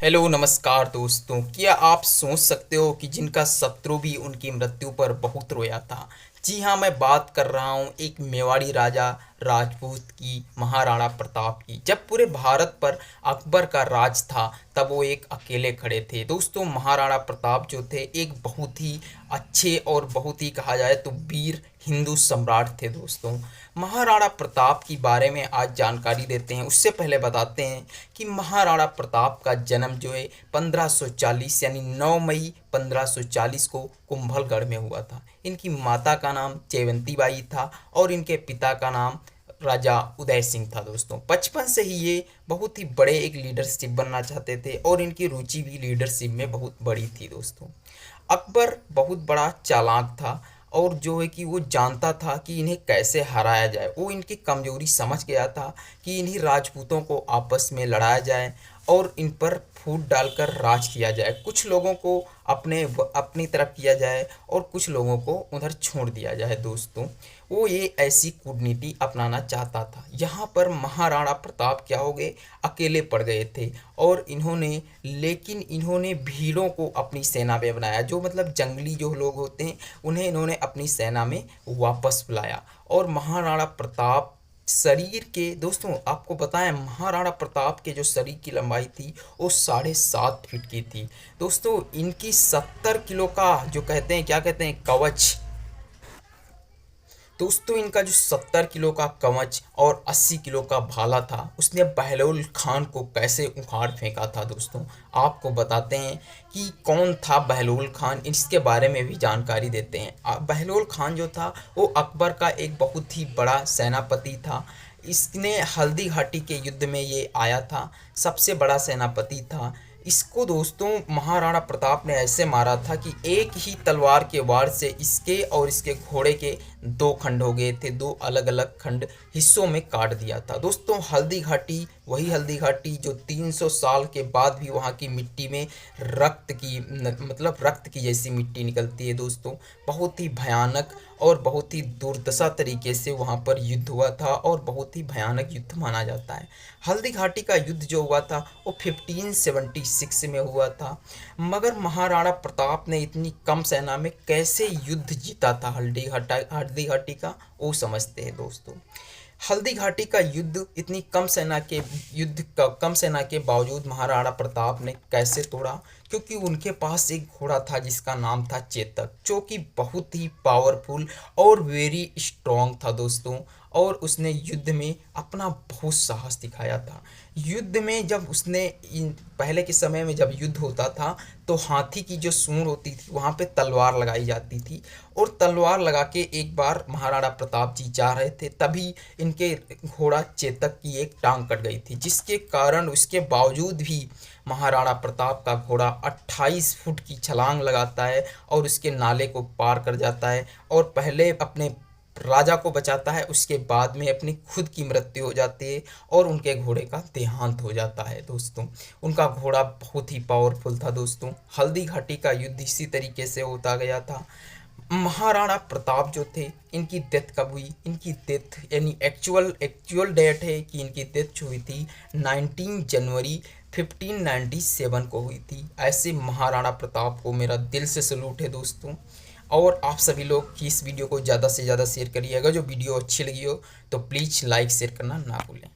Hello नमस्कार दोस्तों। क्या आप सोच सकते हो कि जिनका शत्रु भी उनकी मृत्यु पर बहुत रोया था। जी हाँ, मैं बात कर रहा हूँ एक मेवाड़ी राजा राजपूत की, महाराणा प्रताप की। जब पूरे भारत पर अकबर का राज था तब वो एक अकेले खड़े थे दोस्तों। महाराणा प्रताप जो थे एक बहुत ही अच्छे और बहुत ही कहा जाए तो वीर हिंदू सम्राट थे दोस्तों। महाराणा प्रताप के बारे में आज जानकारी देते हैं। उससे पहले बताते हैं कि महाराणा प्रताप का जन्म जो है 1540 यानी 9 मई 1540 को कुंभलगढ़ में हुआ था। इनकी माता का नाम जयवंती बाई था और इनके पिता का नाम राजा उदय सिंह था दोस्तों। बचपन से ही ये बहुत ही बड़े एक लीडरशिप बनना चाहते थे और इनकी रुचि भी लीडरशिप में बहुत बड़ी थी दोस्तों। अकबर बहुत बड़ा चालाक था और जो है कि वो जानता था कि इन्हें कैसे हराया जाए। वो इनकी कमजोरी समझ गया था कि इन्हीं राजपूतों को आपस में लड़ाया जाए और इन पर फूट डालकर राज किया जाए। कुछ लोगों को अपनी तरफ किया जाए और कुछ लोगों को उधर छोड़ दिया जाए दोस्तों। वो ये ऐसी कूटनीति अपनाना चाहता था। यहाँ पर महाराणा प्रताप क्या हो गए, अकेले पड़ गए थे और इन्होंने भीड़ों को अपनी सेना में बनाया। जो मतलब जंगली जो लोग होते हैं उन्हें इन्होंने अपनी सेना में वापस बुलाया। और महाराणा प्रताप शरीर के दोस्तों आपको बताएं, महाराणा प्रताप के जो शरीर की लंबाई थी वो 7.5 फीट की थी दोस्तों। इनकी 70 किलो का जो कहते हैं क्या कहते हैं कवच दोस्तों, इनका जो 70 किलो का कवच और 80 किलो का भाला था उसने बहलोल खान को कैसे उखाड़ फेंका था दोस्तों। आपको बताते हैं कि कौन था बहलोल खान, इसके बारे में भी जानकारी देते हैं। बहलोल खान जो था वो अकबर का एक बहुत ही बड़ा सेनापति था। इसने हल्दी घाटी के युद्ध में ये आया था, सबसे बड़ा सेनापति था। इसको दोस्तों महाराणा प्रताप ने ऐसे मारा था कि एक ही तलवार के वार से इसके और इसके घोड़े के दो खंड हो गए थे। दो अलग अलग खंड हिस्सों में काट दिया था दोस्तों। हल्दी घाटी वही हल्दी घाटी जो 300 साल के बाद भी वहाँ की मिट्टी में मतलब रक्त की जैसी मिट्टी निकलती है दोस्तों। बहुत ही भयानक और बहुत ही दुर्दशा तरीके से वहाँ पर युद्ध हुआ था और बहुत ही भयानक युद्ध माना जाता है। हल्दी घाटी का युद्ध जो हुआ था वो 1576 में हुआ था। मगर महाराणा प्रताप ने इतनी कम सेना में कैसे युद्ध जीता था हल्दी घाटी का, वो समझते हैं दोस्तों। हल्दी घाटी का युद्ध इतनी कम सेना के बावजूद महाराणा प्रताप ने कैसे तोड़ा, क्योंकि उनके पास एक घोड़ा था जिसका नाम था चेतक, जो कि बहुत ही पावरफुल और वेरी स्ट्रॉन्ग था दोस्तों। और उसने युद्ध में अपना बहुत साहस दिखाया था। युद्ध में जब उसने पहले के समय में जब युद्ध होता था तो हाथी की जो सूंड होती थी वहाँ पे तलवार लगाई जाती थी और तलवार लगा के एक बार महाराणा प्रताप जी जा रहे थे, तभी इनके घोड़ा चेतक की एक टांग कट गई थी, जिसके कारण उसके बावजूद भी महाराणा प्रताप का घोड़ा 28 फुट की छलांग लगाता है और उसके नाले को पार कर जाता है और पहले अपने राजा को बचाता है, उसके बाद में अपनी खुद की मृत्यु हो जाती है और उनके घोड़े का देहांत हो जाता है दोस्तों। उनका घोड़ा बहुत ही पावरफुल था दोस्तों। हल्दी घाटी का युद्ध इसी तरीके से होता गया था। महाराणा प्रताप जो थे, इनकी डेथ कब हुई, इनकी डेथ यानी एक्चुअल डेट है कि इनकी डेथ हुई थी 19 जनवरी 1597 को हुई थी। ऐसे महाराणा प्रताप को मेरा दिल से सलूट है दोस्तों। और आप सभी लोग इस वीडियो को ज़्यादा से ज़्यादा शेयर करिए। अगर जो वीडियो अच्छी लगी हो तो प्लीज़ लाइक शेयर करना ना भूलें।